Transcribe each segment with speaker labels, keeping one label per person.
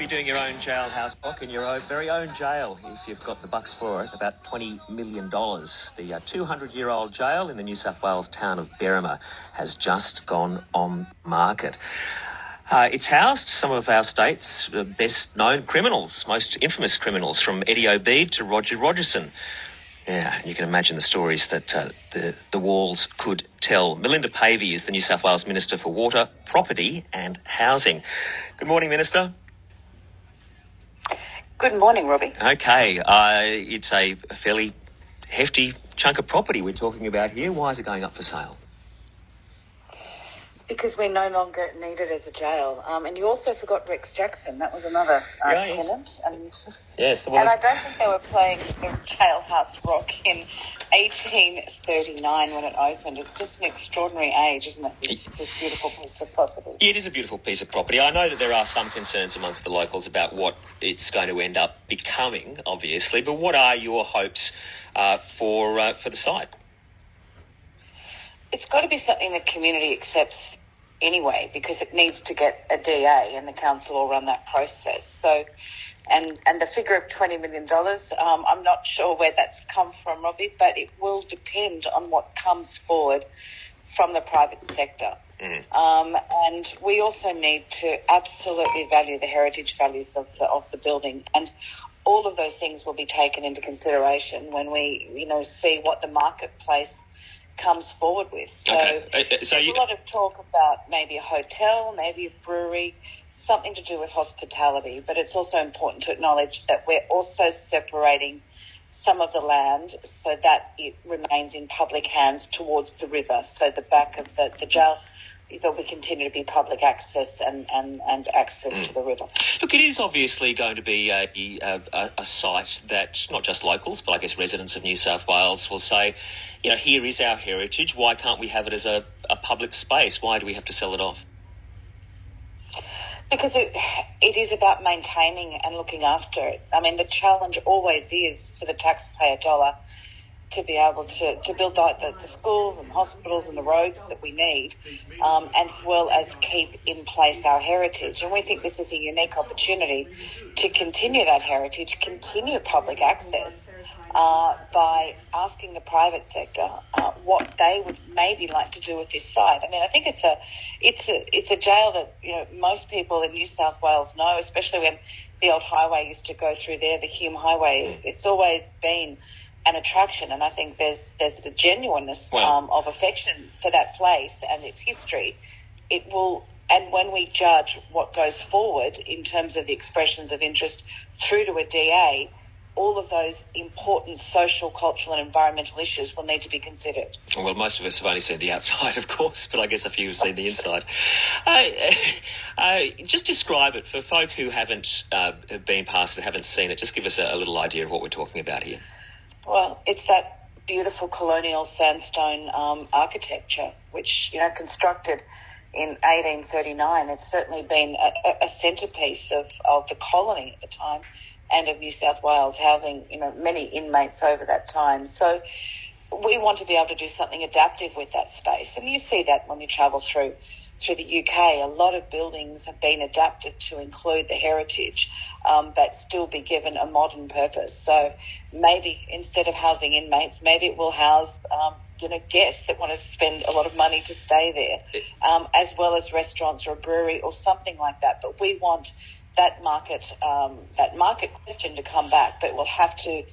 Speaker 1: be doing your own jailhouse block in your own, very own jail if you've got the bucks for it, about $20 million. The 200-year-old jail in the New South Wales town of Berrima has just gone on market. It's housed some of our state's best-known criminals, most infamous criminals, from Eddie O'Beid to Roger Rogerson. Yeah, you can imagine the stories that the walls could tell. Melinda Pavey is the New South Wales Minister for Water, Property and Housing. Good morning, Minister.
Speaker 2: Good morning, Robbie.
Speaker 1: Okay, it's a fairly hefty chunk of property we're talking about here. Why is it going up for sale?
Speaker 2: Because we no longer need it as a jail. And you also forgot Rex Jackson. That was another tenant.
Speaker 1: Yes.
Speaker 2: And I don't think they were playing the Jailhouse Rock in 1839 when it opened. It's just an extraordinary age, isn't it, this beautiful piece of property?
Speaker 1: It is a beautiful piece of property. I know that there are some concerns amongst the locals about what it's going to end up becoming, obviously, but what are your hopes for the site?
Speaker 2: It's got to be something the community accepts anyway, because it needs to get a DA and the council will run that process. So, and the figure of $20 million, I'm not sure where that's come from, Robbie, but it will depend on what comes forward from the private sector. And we also need to absolutely value the heritage values of the building, and all of those things will be taken into consideration when we, see what the marketplace comes forward with. So, there's a lot of talk about maybe a hotel, maybe a brewery, something to do with hospitality, but it's also important to acknowledge that we're also separating some of the land so that it remains in public hands towards the river. So the back of the jail, there'll be continue to be public access and access to the river.
Speaker 1: Look, it is obviously going to be a site that not just locals, but I guess residents of New South Wales will say, here is our heritage. Why can't we have it as a public space? Why do we have to sell it off?
Speaker 2: Because it is about maintaining and looking after it. I mean, the challenge always is for the taxpayer dollar to be able to build the schools and hospitals and the roads that we need, as well as keep in place our heritage. And we think this is a unique opportunity to continue that heritage, continue public access, by asking the private sector what they would maybe like to do with this site. I mean, I think it's a jail that most people in New South Wales know, especially when the old highway used to go through there, the Hume Highway. It's always been an attraction, and I think there's a genuineness of affection for that place and its history. It will, and when we judge what goes forward in terms of the expressions of interest through to a DA, all of those important social, cultural and environmental issues will need to be considered.
Speaker 1: Well, most of us have only seen the outside, of course, but I guess a few have seen the inside. Just describe it for folk who haven't been past it, haven't seen it. Just give us a little idea of what we're talking about here. Well,
Speaker 2: it's that beautiful colonial sandstone architecture, which, constructed in 1839. It's certainly been a centrepiece of the colony at the time and of New South Wales, housing, many inmates over that time. So we want to be able to do something adaptive with that space. And you see that when you travel through the UK. A lot of buildings have been adapted to include the heritage, but still be given a modern purpose. So maybe instead of housing inmates, maybe it will house guests that want to spend a lot of money to stay there, as well as restaurants or a brewery or something like that. But we want that market question to come back, but we'll have to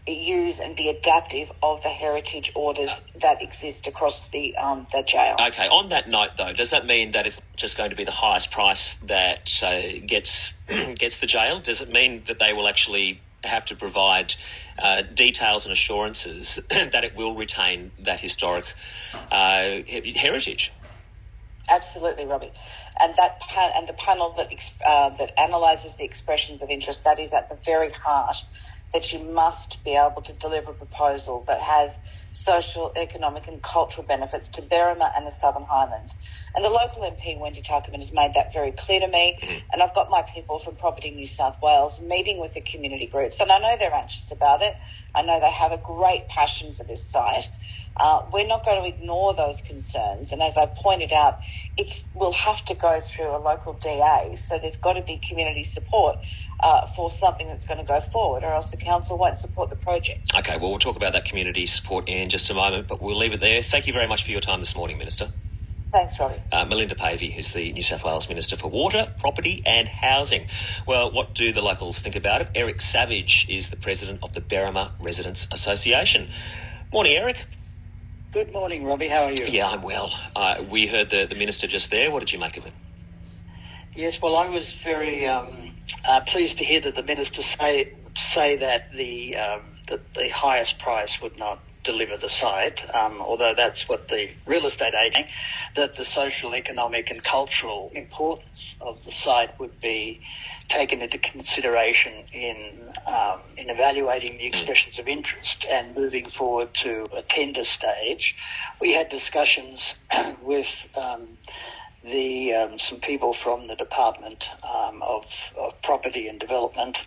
Speaker 2: use and be adaptive of the heritage orders that exist across the jail.
Speaker 1: Okay, on that note though, does that mean that it's just going to be the highest price that gets the jail? Does it mean that they will actually have to provide details and assurances that it will retain that historic heritage?
Speaker 2: Absolutely, Robbie. And the panel that analyses the expressions of interest, that is at the very heart, that you must be able to deliver a proposal that has social, economic and cultural benefits to Berrima and the Southern Highlands. And the local MP, Wendy Tuckerman, has made that very clear to me. And I've got my people from Property New South Wales meeting with the community groups. And I know they're anxious about it. I know they have a great passion for this site. We're not going to ignore those concerns. And as I pointed out, we'll have to go through a local DA. So there's got to be community support for something that's going to go forward, or else the council won't support the project.
Speaker 1: Okay, well, we'll talk about that community support in just a moment, but we'll leave it there. Thank you very much for your time this morning, Minister.
Speaker 2: Thanks, Robbie.
Speaker 1: Melinda Pavey is the New South Wales Minister for Water, Property and Housing. Well, what do the locals think about it? Eric Savage is the President of the Berrima Residents Association. Morning, Eric.
Speaker 3: Good morning, Robbie. How are you?
Speaker 1: Yeah, I'm well. We heard the Minister just there. What did you make of it?
Speaker 3: Yes, well, I was very pleased to hear that the Minister say that the highest price would not deliver the site, although that's what the real estate agent, that the social, economic and cultural importance of the site would be taken into consideration in evaluating the expressions of interest and moving forward to a tender stage. We had discussions with some people from the Department of Property and Development,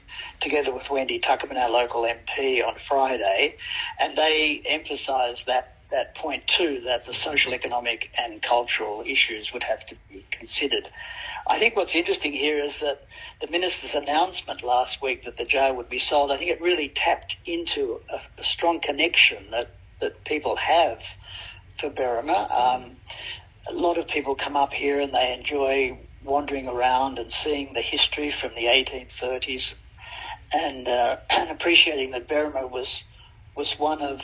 Speaker 3: together with Wendy Tuckerman, our local MP, on Friday, and they emphasised that point too, that the social, economic and cultural issues would have to be considered. I think what's interesting here is that the Minister's announcement last week that the jail would be sold, I think it really tapped into a strong connection that people have for Berrima. A lot of people come up here and they enjoy wandering around and seeing the history from the 1830s and appreciating that Berrima was one of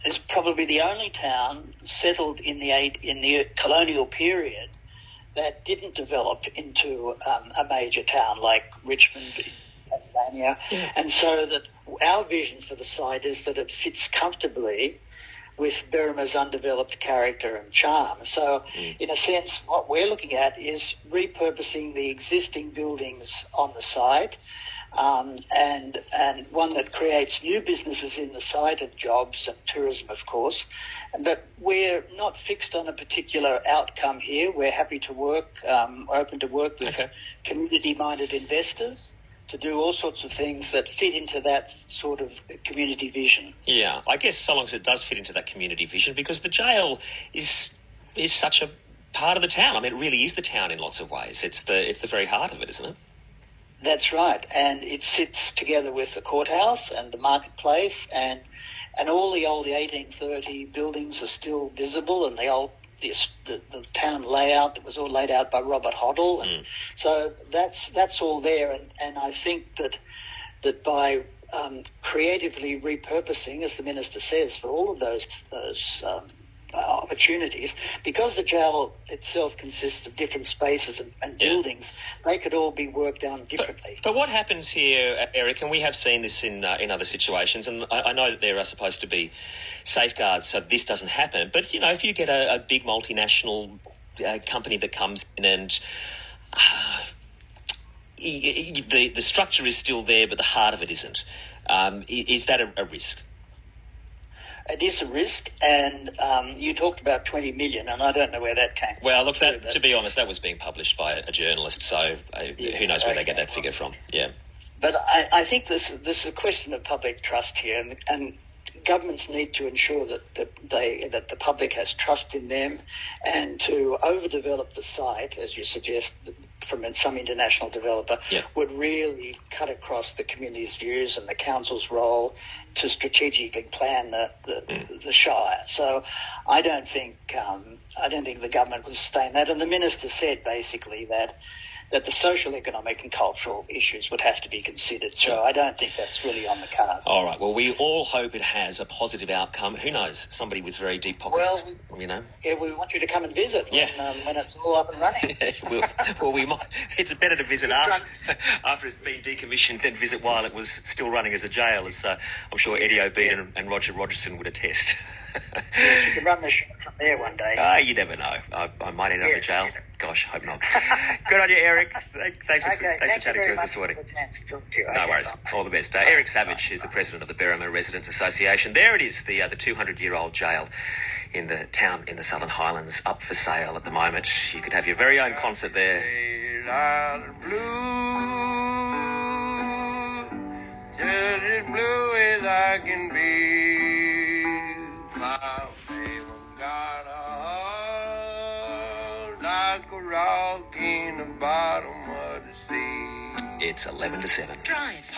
Speaker 3: is probably the only town settled in the colonial period that didn't develop into a major town like Richmond in Tasmania. Yeah. And so that our vision for the site is that it fits comfortably with Berrima's undeveloped character and charm. So, in a sense, what we're looking at is repurposing the existing buildings on the site, and one that creates new businesses in the site and jobs and tourism, of course. But we're not fixed on a particular outcome here. We're happy to work, open to work with community-minded investors to do all sorts of things that fit into that sort of community vision.
Speaker 1: Yeah, I guess so long as it does fit into that community vision, because the jail is such a part of the town. I mean, it really is the town in lots of ways. It's the very heart of it, isn't it?
Speaker 3: That's right, and it sits together with the courthouse and the marketplace, and all the old 1830 buildings are still visible, and the town layout that was all laid out by Robert Hoddle, and so that's all there, and I think that by creatively repurposing, as the Minister says, for all of those opportunities, because the jail itself consists of different spaces and buildings, they could all be worked on differently.
Speaker 1: But what happens here, Eric, and we have seen this in other situations, and I know that there are supposed to be safeguards so this doesn't happen, but, you know, if you get a big multinational company that comes in and the structure is still there but the heart of it isn't, is that a risk?
Speaker 3: It is a risk, and you talked about 20 million, and I don't know where that came from.
Speaker 1: Well, look, to be honest, that was being published by a journalist, so who knows where they get that figure from. Yeah.
Speaker 3: But I think this is a question of public trust here, and governments need to ensure that the public has trust in them, and to overdevelop the site, as you suggest, from some international developer, would really cut across the community's views and the council's role to strategically plan the Shire. So I don't think the government would sustain that. And the Minister said basically that the social, economic and cultural issues would have to be considered. So I don't think that's really on the cards.
Speaker 1: All right. Well, we all hope it has a positive outcome. Who knows? Somebody with very deep pockets, you know.
Speaker 3: Yeah, we want you to come and visit when it's all up and running.
Speaker 1: well, we might. It's better to visit after it's been decommissioned than visit while it was still running as a jail, as I'm sure Eddie O'Bean and Roger Rogerson would attest.
Speaker 3: You can run the show from there one day.
Speaker 1: You never know. I might end up in jail. Gosh, hope not. Good on you, Eric. Thanks for chatting to us this morning. No worries. All the best. Eric Savage is the President of the Berrima Residents Association. There it is, the 200-year-old jail in the town in the Southern Highlands, up for sale at the moment. You could have your very own concert there. Blue, just as blue as I can be.
Speaker 4: like a rock in the bottom of the sea.
Speaker 1: It's 11 to 7.
Speaker 5: Drive.